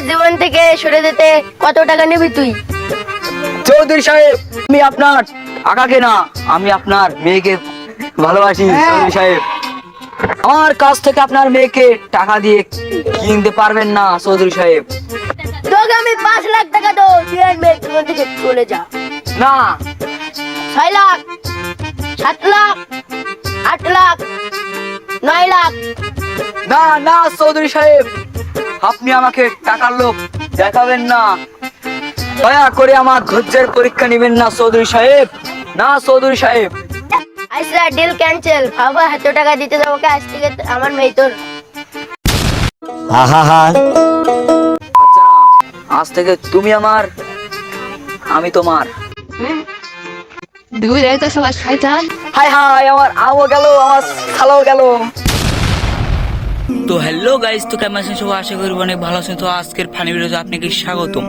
জীবন থেকে সরে যেতে কত টাকা নিবি তুই? চৌধুরী সাহেব, আমি আপনার আকাকে না, আমি আপনার মেয়েকে ভালোবাসি। চৌধুরী সাহেব, আমার কাছ থেকে আপনার মেয়েকে টাকা দিয়ে কিনতে পারবেন না চৌধুরী সাহেব। তোকে আমি 5 লাখ টাকা দেবো, তুই আর মেয়ের জীবন থেকে চলে যা। না, 6 লাখ, 7 লাখ, 8 লাখ, 9 লাখ। না, না চৌধুরী সাহেব, আপনি আমাকে টাকার লোভ দেখাবেন না। দয়া করে আমার ধৈর্যের পরীক্ষা নেবেন না চৌধুরী সাহেব। না চৌধুরী সাহেব। আচ্ছা, ডিল ক্যান্সেল। বাবা এত টাকা দিতে যাবো কে? আজ থেকে আমার মেয়ে তোর। আচ্ছা, আজ থেকে তুমি আমার, আমি তোমার। দুই তো সবাই শয়তান। হাই হাই, আমার আমও গেল, আমার খালাও গেল। তো হ্যালো গাইস, তো কেমন আছেন সবাই? আশা করি অনেক ভালো আছেন। তো আজকের ফানি ভিডিওতে আপনাকে স্বাগতম।